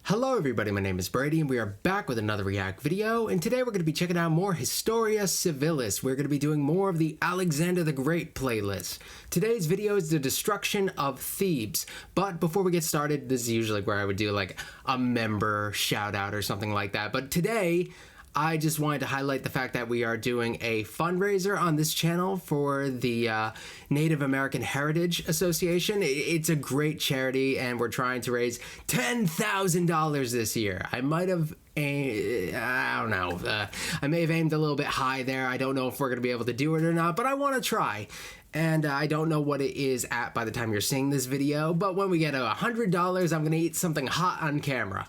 Hello everybody, my name is Brady and we are back with another React video, and today we're going to be checking out more Historia Civilis. We're going to be doing more of the Alexander the Great playlist. Today's video is the destruction of Thebes, but before we get started, this is usually where I would do like a member shout out or something like that, but today I just wanted to highlight the fact that we are doing a fundraiser on this channel for the Native American Heritage Association. It's a great charity and we're trying to raise $10,000 this year. I might have, I don't know, I may have aimed a little bit high there. I don't know if we're going to be able to do it or not, but I want to try. And I don't know what it is at by the time you're seeing this video, but when we get $100, I'm going to eat something hot on camera.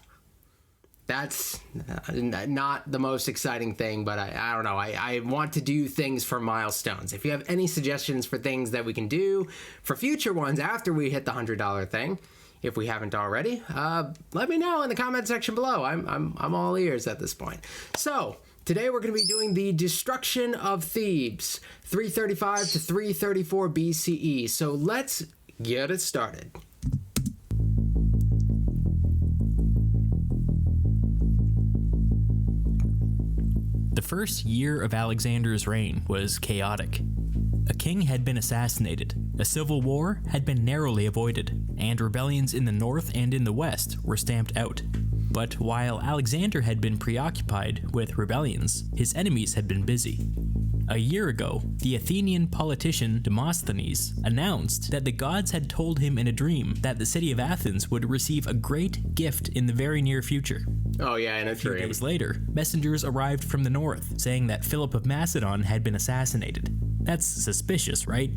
That's not the most exciting thing, but I don't know. I want to do things for milestones. If you have any suggestions for things that we can do for future ones after we hit the $100 thing, if we haven't already, let me know in the comment section below. I'm all ears at this point. So today we're going to be doing the destruction of Thebes, 335 to 334 B.C.E. So let's get it started. The first year of Alexander's reign was chaotic. A king had been assassinated, a civil war had been narrowly avoided, and rebellions in the north and in the west were stamped out. But while Alexander had been preoccupied with rebellions, his enemies had been busy. A year ago, the Athenian politician Demosthenes announced that the gods had told him in a dream that the city of Athens would receive a great gift in the very near future. Oh yeah, in a dream. A few days later, messengers arrived from the north, saying that Philip of Macedon had been assassinated. That's suspicious, right?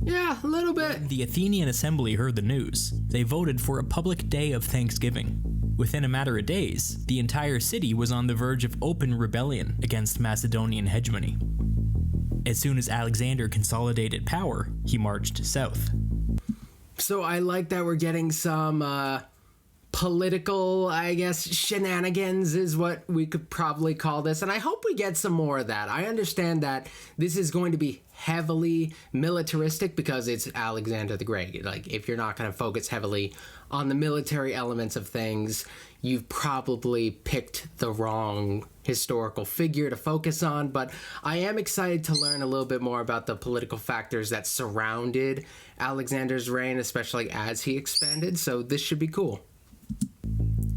Yeah, a little bit. When the Athenian assembly heard the news, they voted for a public day of thanksgiving. Within a matter of days, the entire city was on the verge of open rebellion against Macedonian hegemony. As soon as Alexander consolidated power, he marched south. So I like that we're getting some political, I guess, shenanigans is what we could probably call this, and I hope we get some more of that. I understand that this is going to be heavily militaristic because it's Alexander the Great. Like, if you're not going to focus heavily on the military elements of things, you've probably picked the wrong historical figure to focus on, but I am excited to learn a little bit more about the political factors that surrounded Alexander's reign, especially as he expanded, so this should be cool.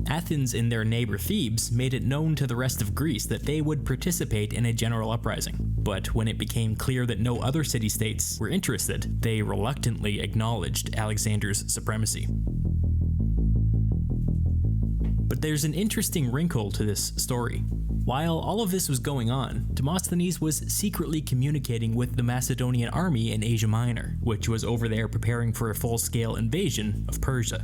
Athens and their neighbor Thebes made it known to the rest of Greece that they would participate in a general uprising. But when it became clear that no other city-states were interested, they reluctantly acknowledged Alexander's supremacy. But there's an interesting wrinkle to this story. While all of this was going on, Demosthenes was secretly communicating with the Macedonian army in Asia Minor, which was over there preparing for a full-scale invasion of Persia.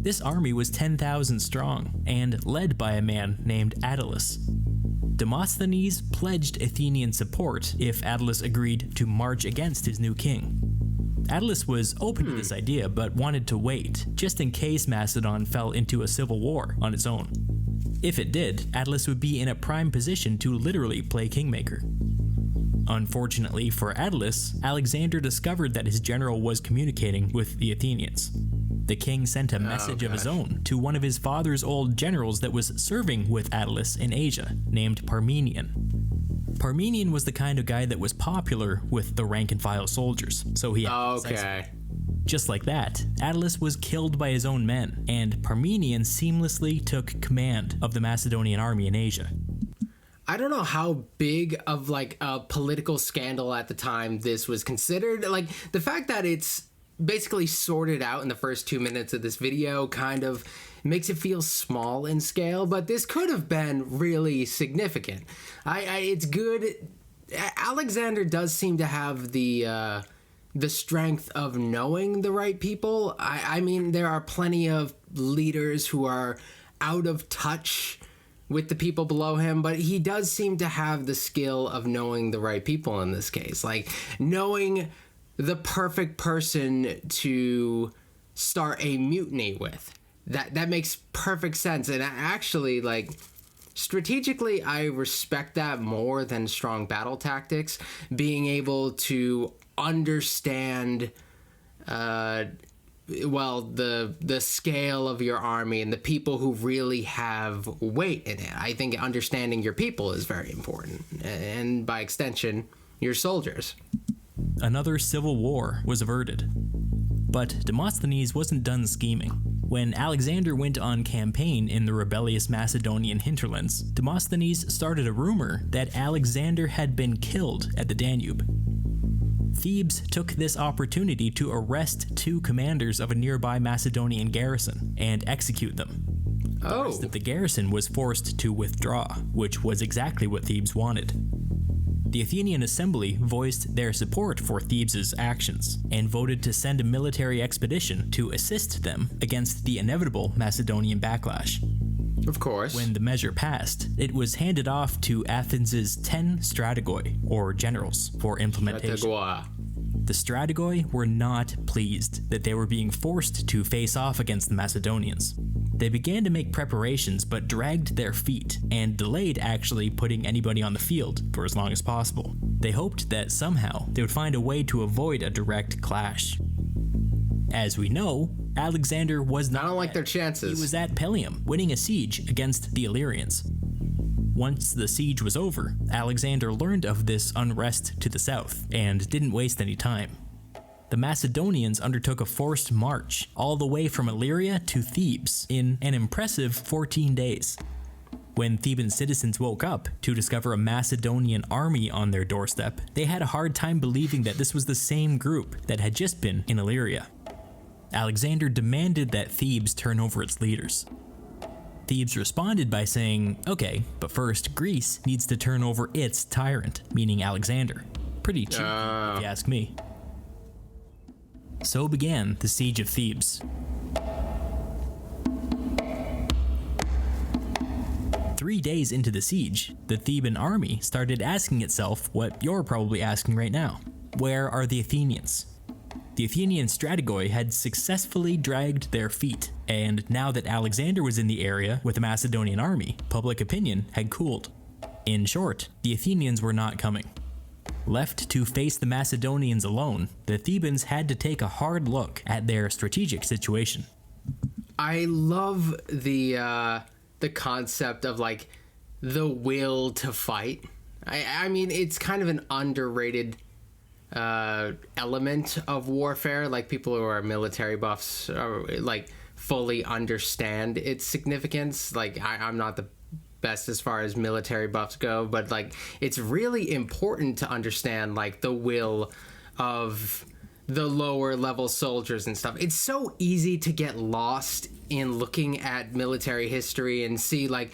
This army was 10,000 strong, and led by a man named Attalus. Demosthenes pledged Athenian support if Attalus agreed to march against his new king. Attalus was open to this idea, but wanted to wait, just in case Macedon fell into a civil war on its own. If it did, Attalus would be in a prime position to literally play kingmaker. Unfortunately for Attalus, Alexander discovered that his general was communicating with the Athenians. The king sent a message of his own to one of his father's old generals that was serving with Attalus in Asia, named Parmenion. Parmenion was the kind of guy that was popular with the rank-and-file soldiers, so he had Just like that, Attalus was killed by his own men, and Parmenion seamlessly took command of the Macedonian army in Asia. I don't know how big of like a political scandal at the time this was considered. Like, the fact that it's basically sorted out in the first 2 minutes of this video kind of makes it feel small in scale, but this could have been really significant. It's good. Alexander does seem to have the strength of knowing the right people. I mean, there are plenty of leaders who are out of touch with the people below him, but he does seem to have the skill of knowing the right people in this case, like knowing the perfect person to start a mutiny with. That makes perfect sense, and actually, like, strategically, I respect that more than strong battle tactics. Being able to understand well, the scale of your army and the people who really have weight in it. I think understanding your people is very important, and by extension, your soldiers. Another civil war was averted. But Demosthenes wasn't done scheming. When Alexander went on campaign in the rebellious Macedonian hinterlands, Demosthenes started a rumor that Alexander had been killed at the Danube. Thebes took this opportunity to arrest 2 commanders of a nearby Macedonian garrison and execute them. The rest of the garrison was forced to withdraw, which was exactly what Thebes wanted. The Athenian assembly voiced their support for Thebes' actions and voted to send a military expedition to assist them against the inevitable Macedonian backlash. Of course. When the measure passed, it was handed off to Athens' 10 strategoi, or generals, for implementation. The strategoi were not pleased that they were being forced to face off against the Macedonians. They began to make preparations but dragged their feet and delayed actually putting anybody on the field for as long as possible. They hoped that somehow they would find a way to avoid a direct clash. As we know, Alexander was not. I don't like their chances. He was at Pelium, winning a siege against the Illyrians. Once the siege was over, Alexander learned of this unrest to the south and didn't waste any time. The Macedonians undertook a forced march all the way from Illyria to Thebes in an impressive 14 days. When Theban citizens woke up to discover a Macedonian army on their doorstep, they had a hard time believing that this was the same group that had just been in Illyria. Alexander demanded that Thebes turn over its leaders. Thebes responded by saying, okay, but first Greece needs to turn over its tyrant, meaning Alexander. Pretty cheap, if you ask me. So began the Siege of Thebes. 3 days into the siege, the Theban army started asking itself what you're probably asking right now. Where are the Athenians? The Athenian strategoi had successfully dragged their feet, and now that Alexander was in the area with the Macedonian army, public opinion had cooled. In short, the Athenians were not coming. Left to face the Macedonians alone, the Thebans had to take a hard look at their strategic situation. I love the concept of like the will to fight. I mean, it's kind of an underrated element of warfare. Like people who are military buffs are, like fully understand its significance. Like I'm not the best as far as military buffs go, but like it's really important to understand like the will of the lower level soldiers and stuff. It's so easy to get lost in looking at military history and see like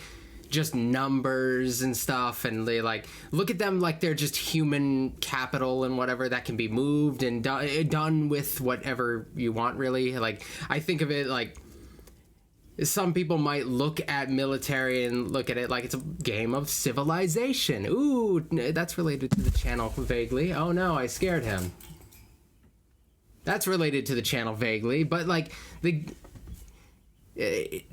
just numbers and stuff, and they like look at them like they're just human capital and whatever that can be moved and done with whatever you want, really. Like I think of it like some people might look at military and look at it like it's a game of civilization. Ooh, that's related to the channel vaguely. Oh no, I scared him. That's related to the channel vaguely, but like the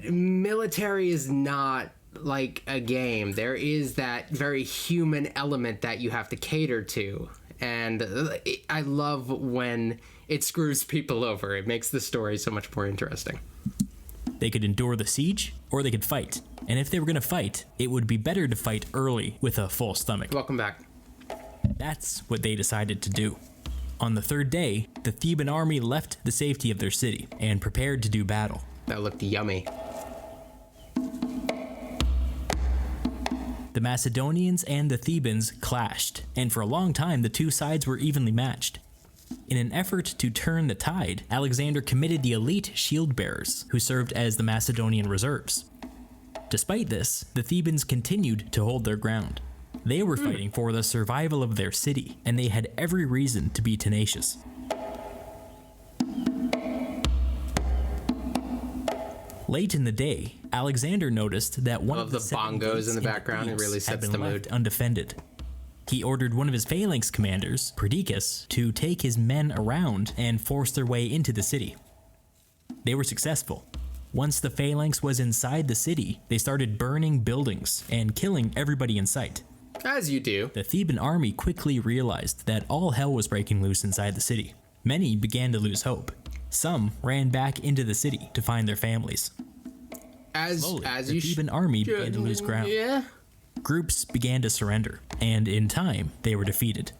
military is not like a game. There is that very human element that you have to cater to, and I love when it screws people over. It makes the story so much more interesting. They could endure the siege, or they could fight. And if they were going to fight, it would be better to fight early with a full stomach. Welcome back. That's what they decided to do. On the third day, the Theban army left the safety of their city and prepared to do battle. That looked yummy. The Macedonians and the Thebans clashed, and for a long time the two sides were evenly matched. In an effort to turn the tide, Alexander committed the elite shield bearers, who served as the Macedonian reserves. Despite this, the Thebans continued to hold their ground. They were fighting for the survival of their city, and they had every reason to be tenacious. Late in the day, Alexander noticed that one of the bongos in the background. It really sets the mood. Undefended. He ordered one of his phalanx commanders, Peridot, to take his men around and force their way into the city. They were successful. Once the phalanx was inside the city, they started burning buildings and killing everybody in sight. As you do. The Theban army quickly realized that all hell was breaking loose inside the city. Many began to lose hope. Some ran back into the city to find their families. Slowly, the Theban army began to lose ground. Yeah. Groups began to surrender, and in time, they were defeated.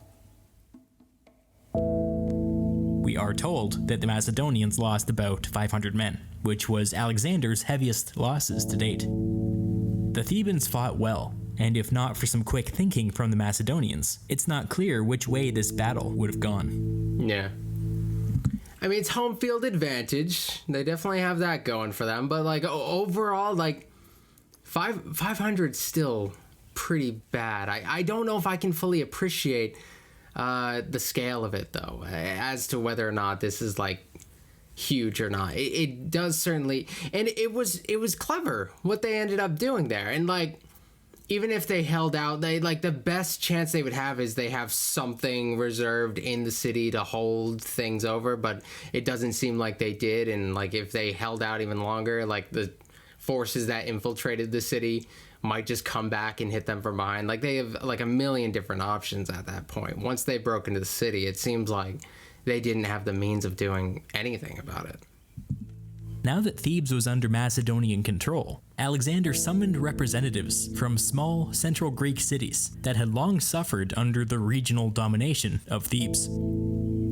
We are told that the Macedonians lost about 500 men, which was Alexander's heaviest losses to date. The Thebans fought well, and if not for some quick thinking from the Macedonians, it's not clear which way this battle would have gone. Yeah. I mean, it's home field advantage. They definitely have that going for them, but like overall, like 500 still pretty bad. I don't know if I can fully appreciate the scale of it though, as to whether or not this is like huge or not. It does certainly, and it was clever what they ended up doing there. And like, even if they held out, they like the best chance they would have is they have something reserved in the city to hold things over, but it doesn't seem like they did. And like if they held out even longer, like the forces that infiltrated the city might just come back and hit them from behind. Like they have like a million different options at that point. Once they broke into the city, it seems like they didn't have the means of doing anything about it. Now that Thebes was under Macedonian control, Alexander summoned representatives from small central Greek cities that had long suffered under the regional domination of Thebes.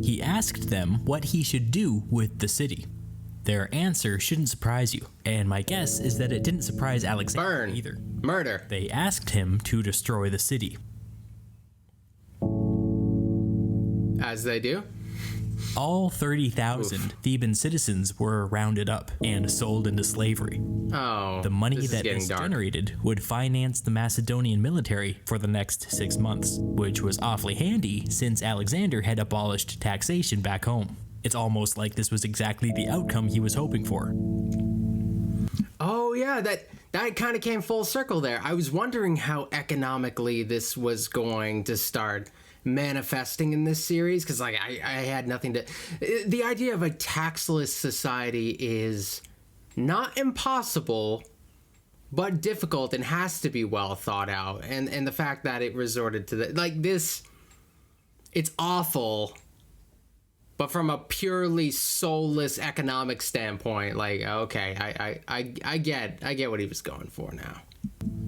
He asked them what he should do with the city. Their answer shouldn't surprise you, and my guess is that it didn't surprise Alexander either. Murder. They asked him to destroy the city. As they do. All 30,000 Theban citizens were rounded up and sold into slavery. Oh, the money that this generated would finance the Macedonian military for the next 6 months, which was awfully handy since Alexander had abolished taxation back home. It's almost like this was exactly the outcome he was hoping for. Oh yeah, that kind of came full circle there. I was wondering how economically this was going to start manifesting in this series, because like I had nothing to. The idea of a taxless society is not impossible, but difficult and has to be well thought out. And the fact that it resorted to this, it's awful. But from a purely soulless economic standpoint, like okay, I get what he was going for now.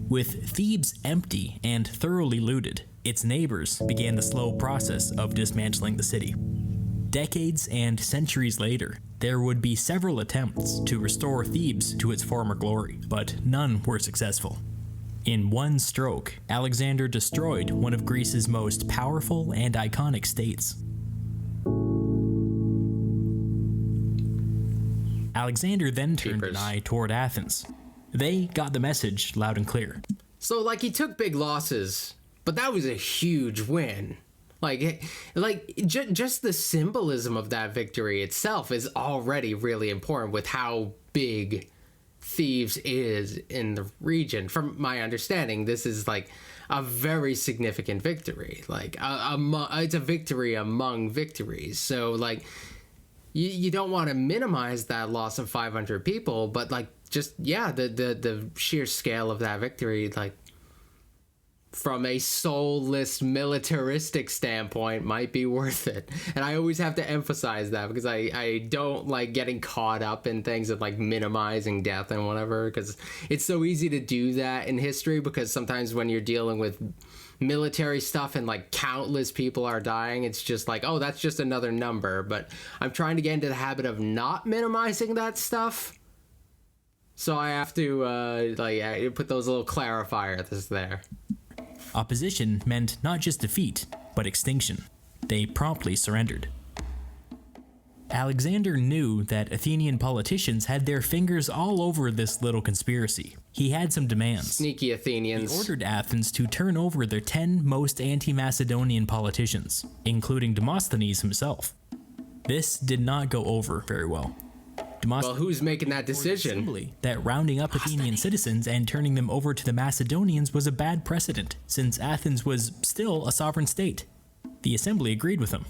With Thebes empty and thoroughly looted, its neighbors began the slow process of dismantling the city. Decades and centuries later, there would be several attempts to restore Thebes to its former glory, but none were successful. In one stroke, Alexander destroyed one of Greece's most powerful and iconic states. Alexander then turned an eye toward Athens. They got the message loud and clear. So, like, he took big losses, but that was a huge win. Just the symbolism of that victory itself is already really important with how big Thebes is in the region. From my understanding, this is like a very significant victory. Like, it's a victory among victories. So, like, you don't want to minimize that loss of 500 people, but like, just the sheer scale of that victory, like from a soulless militaristic standpoint, might be worth it. And I always have to emphasize that because I don't like getting caught up in things of like minimizing death and whatever, because it's so easy to do that in history, because sometimes when you're dealing with military stuff and like countless people are dying, it's just like, oh, that's just another number. But I'm trying to get into the habit of not minimizing that stuff, so I have to put those little clarifiers there. Opposition meant not just defeat, but extinction. They promptly surrendered. Alexander knew that Athenian politicians had their fingers all over this little conspiracy. He had some demands. Sneaky Athenians. He ordered Athens to turn over their 10 most anti-Macedonian politicians, including Demosthenes himself. This did not go over very well. Well, who's making that decision? That rounding up Athenian citizens and turning them over to the Macedonians was a bad precedent, since Athens was still a sovereign state. The assembly agreed with him.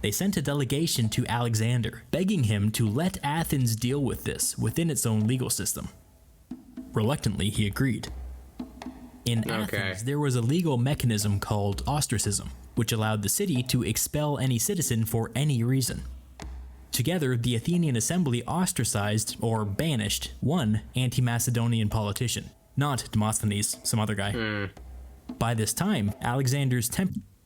They sent a delegation to Alexander, begging him to let Athens deal with this within its own legal system. Reluctantly, he agreed. In Athens, there was a legal mechanism called ostracism, which allowed the city to expel any citizen for any reason. Together, the Athenian assembly ostracized or banished one anti-Macedonian politician, not Demosthenes, some other guy. By this time, Alexander's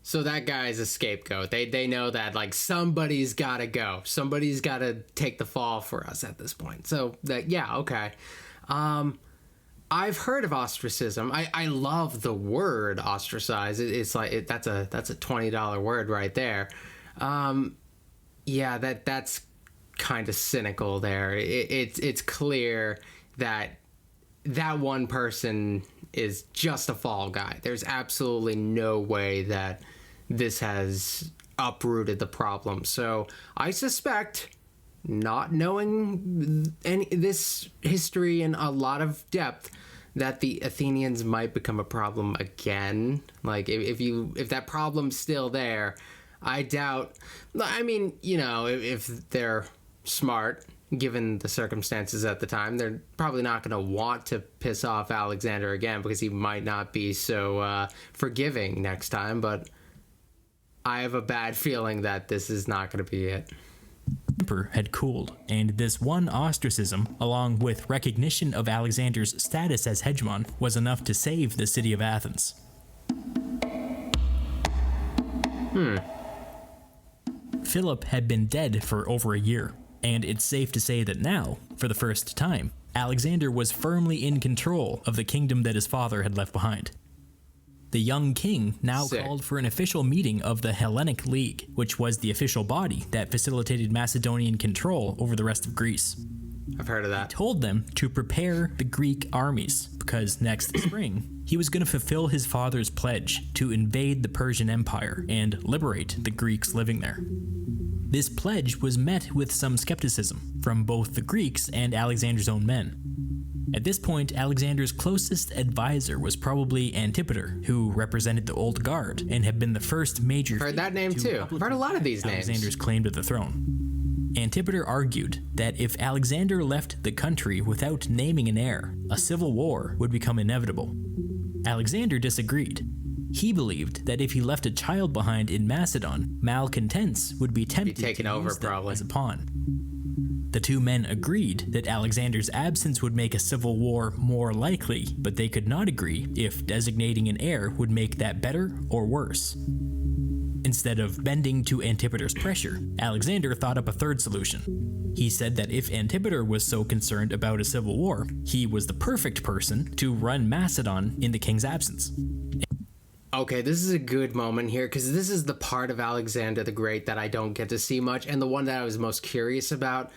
So that guy's a scapegoat. They know that, like, somebody's got to go. Somebody's got to take the fall for us at this point. So that, yeah, okay. I've heard of ostracism. I love the word ostracize. It's like that's a $20 word right there. Yeah, that's kind of cynical there. It's clear that one person is just a fall guy. There's absolutely no way that this has uprooted the problem. So I suspect, not knowing this history in a lot of depth, that the Athenians might become a problem again. Like, if that problem's still there, I doubt. I mean, you know, if they're smart, given the circumstances at the time, they're probably not going to want to piss off Alexander again, because he might not be so forgiving next time. But I have a bad feeling that this is not going to be it. temper had cooled, and this one ostracism, along with recognition of Alexander's status as hegemon, was enough to save the city of Athens. Philip had been dead for over a year, and it's safe to say that now, for the first time, Alexander was firmly in control of the kingdom that his father had left behind. The young king now called for an official meeting of the Hellenic League, which was the official body that facilitated Macedonian control over the rest of Greece. I've heard of that. He told them to prepare the Greek armies, because next spring, he was going to fulfill his father's pledge to invade the Persian Empire and liberate the Greeks living there. This pledge was met with some skepticism from both the Greeks and Alexander's own men. At this point, Alexander's closest advisor was probably Antipater, who represented the Old Guard and had been the first major Heard that name too. I've heard a lot of these names. Alexander's claim to the throne. Antipater argued that if Alexander left the country without naming an heir, a civil war would become inevitable. Alexander disagreed. He believed that if he left a child behind in Macedon, malcontents would be tempted to use them as a pawn. The two men agreed that Alexander's absence would make a civil war more likely, but they could not agree if designating an heir would make that better or worse. Instead of bending to Antipater's pressure, Alexander thought up a third solution. He said that if Antipater was so concerned about a civil war, he was the perfect person to run Macedon in the king's absence. Okay, this is a good moment here, because this is the part of Alexander the Great that I don't get to see much, and the one that I was most curious about.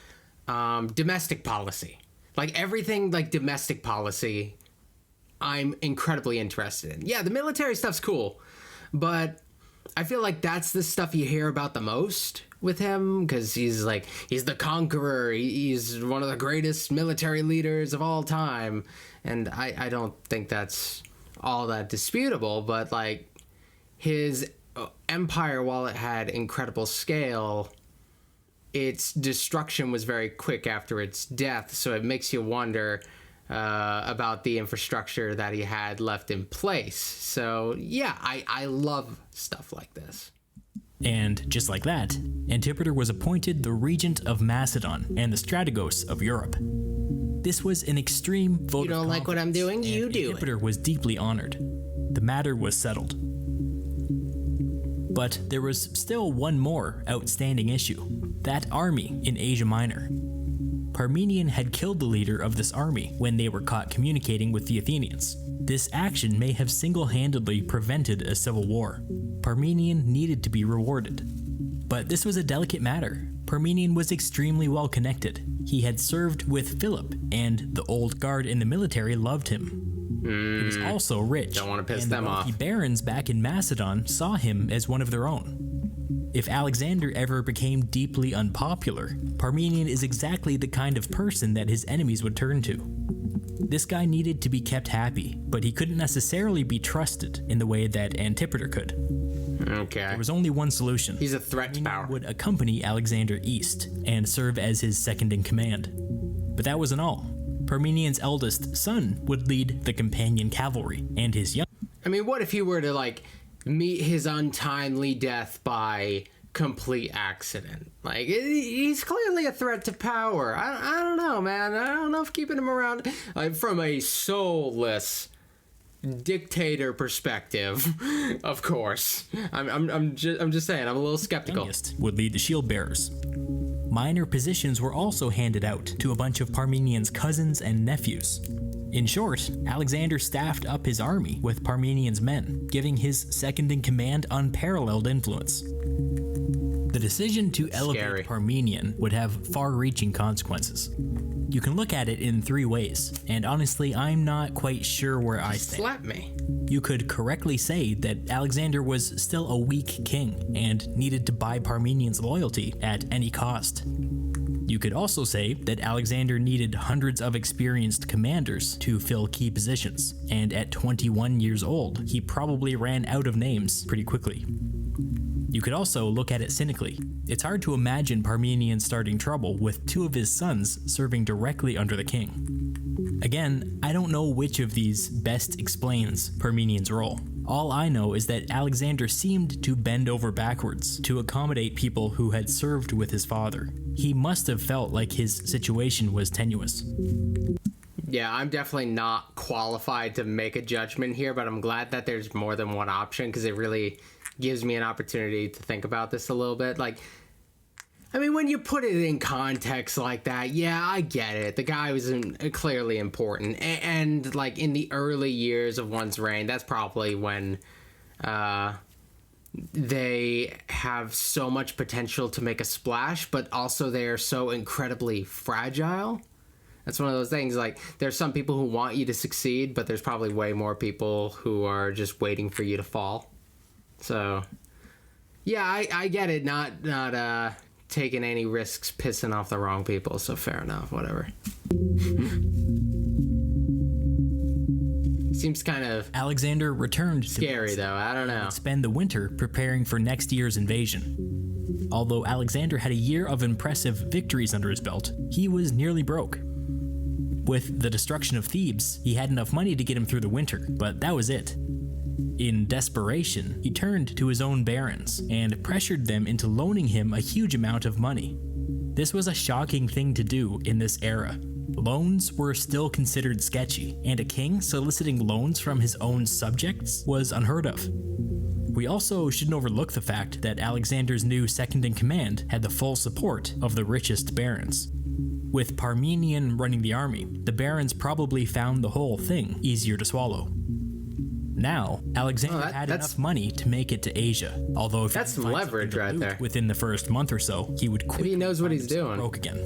Domestic policy. Like, everything like domestic policy, I'm incredibly interested in. Yeah, the military stuff's cool, but I feel like that's the stuff you hear about the most with him, because he's the conqueror, he's one of the greatest military leaders of all time, and I don't think that's all that disputable, but like, his empire, while it had incredible scale, its destruction was very quick after its death, so it makes you wonder about the infrastructure that he had left in place. So yeah, I love stuff like this. And just like that, Antipater was appointed the regent of Macedon and the strategos of Europe. This was an extreme vote of confidence. You don't like what I'm doing? You do it. Antipater was deeply honored. The matter was settled. But there was still one more outstanding issue. That army in Asia Minor. Parmenion had killed the leader of this army when they were caught communicating with the Athenians. This action may have single-handedly prevented a civil war. Parmenion needed to be rewarded. But this was a delicate matter. Parmenion was extremely well connected. He had served with Philip, and the Old Guard in the military loved him. He was also rich, Don't want to piss and them the wealthy off. barons back in Macedon saw him as one of their own. If Alexander ever became deeply unpopular, Parmenion is exactly the kind of person that his enemies would turn to. This guy needed to be kept happy, but he couldn't necessarily be trusted in the way that Antipater could. Okay. There was only one solution. He's a threat to power. Would accompany Alexander east and serve as his second in command. But that wasn't all. Parmenion's eldest son would lead the companion cavalry, and his young... I mean, what if he were to, like, meet his untimely death by complete accident. Like, he's clearly a threat to power. I don't know, man. I don't know if keeping him around from a soulless dictator perspective, of course. I'm just saying, I'm a little skeptical. Would lead the shield bearers. Minor positions were also handed out to a bunch of Parmenion's cousins and nephews. In short, Alexander staffed up his army with Parmenion's men, giving his second-in-command unparalleled influence. The decision to elevate Parmenion would have far-reaching consequences. You can look at it in three ways, and honestly, I'm not quite sure where I stand. Slap me. You could correctly say that Alexander was still a weak king and needed to buy Parmenion's loyalty at any cost. You could also say that Alexander needed hundreds of experienced commanders to fill key positions, and at 21 years old, he probably ran out of names pretty quickly. You could also look at it cynically. It's hard to imagine Parmenion starting trouble with two of his sons serving directly under the king. Again, I don't know which of these best explains Parmenion's role. All I know is that Alexander seemed to bend over backwards to accommodate people who had served with his father. He must have felt like his situation was tenuous. Yeah, I'm definitely not qualified to make a judgment here, but I'm glad that there's more than one option because it really gives me an opportunity to think about this a little bit. Like, I mean, when you put it in context like that, yeah, I get it. The guy was clearly important. And like, in the early years of one's reign, that's probably when they have so much potential to make a splash, but also they are so incredibly fragile. That's one of those things, like, there's some people who want you to succeed, but there's probably way more people who are just waiting for you to fall. So, yeah, I get it. Not taking any risks pissing off the wrong people, so fair enough, whatever. Seems kind of Alexander returned scary, though. I don't know. Spend the winter preparing for next year's invasion. Although Alexander had a year of impressive victories under his belt, he was nearly broke. With the destruction of Thebes, he had enough money to get him through the winter, but that was it. In desperation, he turned to his own barons and pressured them into loaning him a huge amount of money. This was a shocking thing to do in this era. Loans were still considered sketchy, and a king soliciting loans from his own subjects was unheard of. We also shouldn't overlook the fact that Alexander's new second-in-command had the full support of the richest barons. With Parmenion running the army, the barons probably found the whole thing easier to swallow. Now, Alexander had enough money to make it to Asia, although if that's some leverage right there. Within the first month or so, he would quickly he knows what he's doing. Broke again.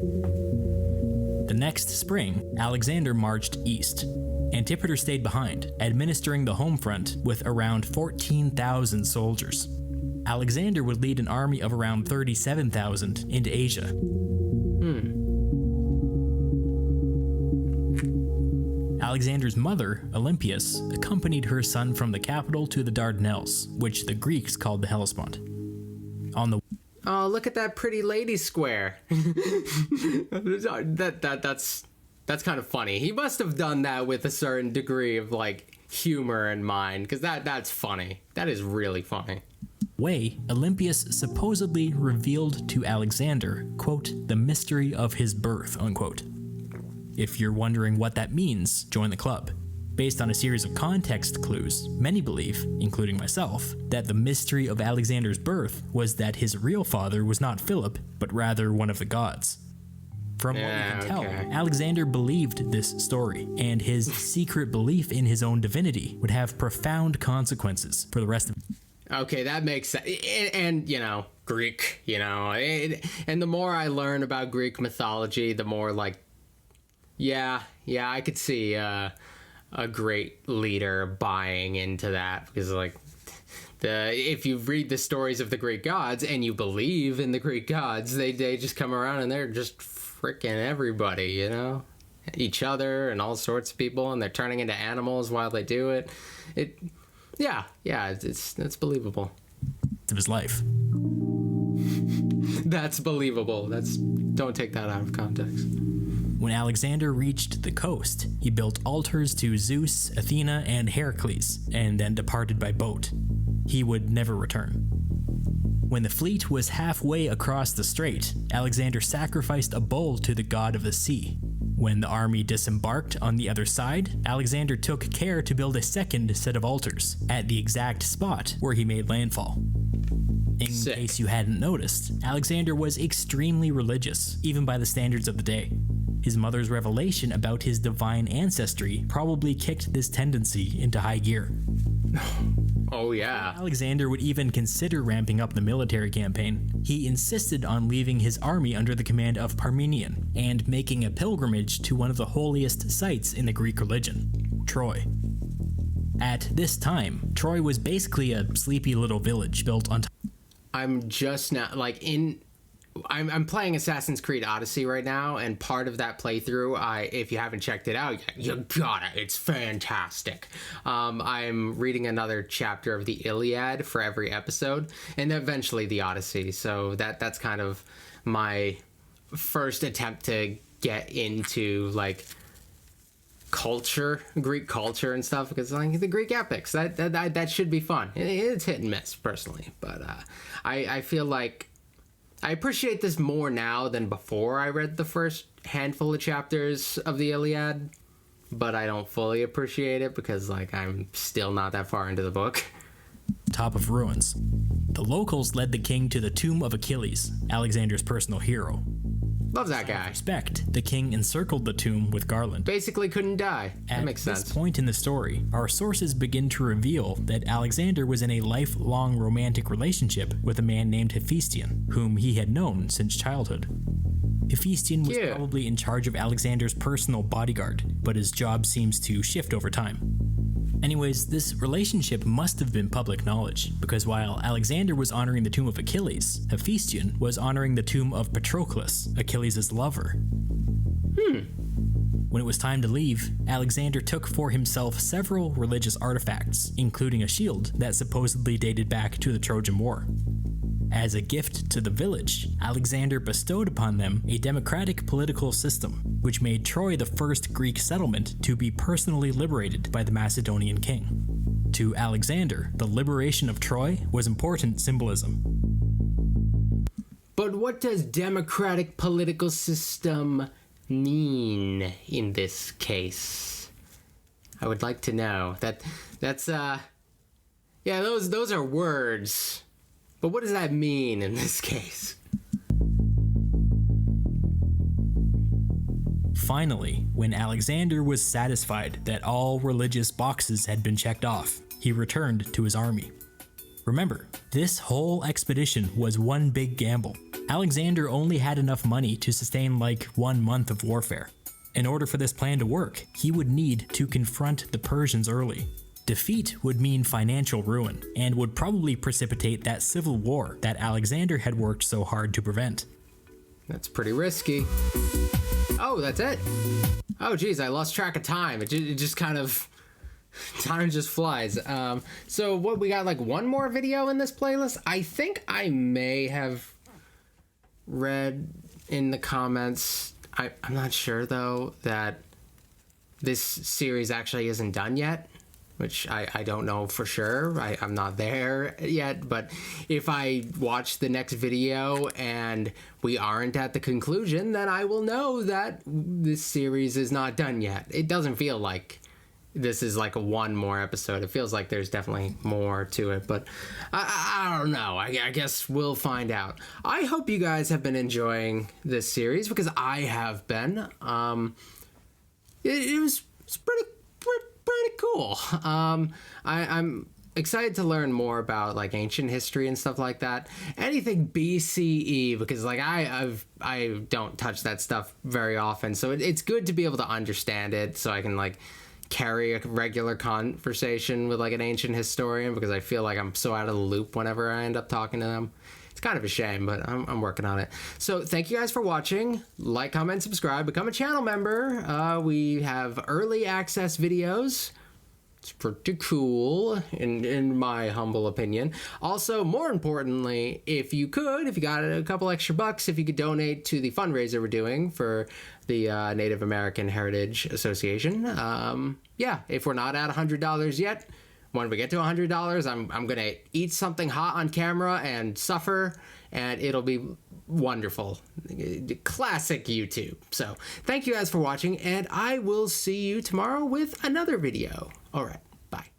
The next spring, Alexander marched east. Antipater stayed behind, administering the home front with around 14,000 soldiers. Alexander would lead an army of around 37,000 into Asia. Alexander's mother, Olympias, accompanied her son from the capital to the Dardanelles, which the Greeks called the Hellespont. Oh, look at that pretty lady square. That's kind of funny. He must have done that with a certain degree of like humor in mind, because that's funny. That is really funny. Olympias supposedly revealed to Alexander, quote, the mystery of his birth, unquote. If you're wondering what that means, join the club. Based on a series of context clues, many believe, including myself, that the mystery of Alexander's birth was that his real father was not Philip, but rather one of the gods. From what we can tell, Alexander believed this story, and his secret belief in his own divinity would have profound consequences for the rest of Okay, that makes sense. And you know, Greek, you know, and the more I learn about Greek mythology, the more like, yeah, I could see a great leader buying into that, because like if you read the stories of the Greek gods and you believe in the Greek gods, they just come around and they're just freaking everybody, you know, each other and all sorts of people, and they're turning into animals while they do it. It's believable. Of his life. That's believable. Don't take that out of context. When Alexander reached the coast, he built altars to Zeus, Athena, and Heracles, and then departed by boat. He would never return. When the fleet was halfway across the strait, Alexander sacrificed a bull to the god of the sea. When the army disembarked on the other side, Alexander took care to build a second set of altars at the exact spot where he made landfall. In case you hadn't noticed, Alexander was extremely religious, even by the standards of the day. His mother's revelation about his divine ancestry probably kicked this tendency into high gear. Oh yeah. Alexander would even consider ramping up the military campaign. He insisted on leaving his army under the command of Parmenion and making a pilgrimage to one of the holiest sites in the Greek religion, Troy. At this time, Troy was basically a sleepy little village built on top. I'm just now I'm playing Assassin's Creed Odyssey right now, and part of that playthrough, if you haven't checked it out yet, you gotta, it's fantastic. I'm reading another chapter of the Iliad for every episode, and eventually the Odyssey, so that's kind of my first attempt to get into, like, culture, Greek culture and stuff, because like the Greek epics, that should be fun. It's hit and miss, personally, but I feel like I appreciate this more now than before I read the first handful of chapters of the Iliad, but I don't fully appreciate it because, like, I'm still not that far into the book. Top of ruins. The locals led the king to the tomb of Achilles, Alexander's personal hero. Love that guy. Respect, the king encircled the tomb with garland. Basically couldn't die. That makes sense. At this point in the story, our sources begin to reveal that Alexander was in a lifelong romantic relationship with a man named Hephaestion, whom he had known since childhood. Hephaestion was probably in charge of Alexander's personal bodyguard, but his job seems to shift over time. Anyways, this relationship must have been public knowledge, because while Alexander was honoring the tomb of Achilles, Hephaestion was honoring the tomb of Patroclus, Achilles' lover. When it was time to leave, Alexander took for himself several religious artifacts, including a shield that supposedly dated back to the Trojan War. As a gift to the village, Alexander bestowed upon them a democratic political system, which made Troy the first Greek settlement to be personally liberated by the Macedonian king. To Alexander, the liberation of Troy was important symbolism. But what does democratic political system mean in this case? I would like to know. Those are words. But what does that mean in this case? Finally, when Alexander was satisfied that all religious boxes had been checked off, he returned to his army. Remember, this whole expedition was one big gamble. Alexander only had enough money to sustain like 1 month of warfare. In order for this plan to work, he would need to confront the Persians early. Defeat would mean financial ruin, and would probably precipitate that civil war that Alexander had worked so hard to prevent. That's pretty risky. Oh, that's it? Oh, geez, I lost track of time. It just kind of... time just flies. So what, we got like one more video in this playlist? I think I may have read in the comments, I'm not sure though, that this series actually isn't done yet. Which I don't know for sure. I'm not there yet, but if I watch the next video and we aren't at the conclusion, then I will know that this series is not done yet. It doesn't feel like this is like one more episode. It feels like there's definitely more to it, but I don't know. I guess we'll find out. I hope you guys have been enjoying this series, because I have been. It's pretty cool. I'm excited to learn more about like ancient history and stuff like that. Anything B.C.E. because like I don't touch that stuff very often, so it's good to be able to understand it, so I can like carry a regular conversation with like an ancient historian, because I feel like I'm so out of the loop whenever I end up talking to them. It's kind of a shame, but I'm working on it. So thank you guys for watching. Like, comment, subscribe, become a channel member. We have early access videos. It's pretty cool, in my humble opinion. Also, more importantly, if you got a couple extra bucks, if you could donate to the fundraiser we're doing for the Native American Heritage Association. Yeah, if we're not at $100 yet, When we get to $100, I'm gonna eat something hot on camera and suffer, and it'll be wonderful. Classic YouTube. So thank you guys for watching, and I will see you tomorrow with another video. All right.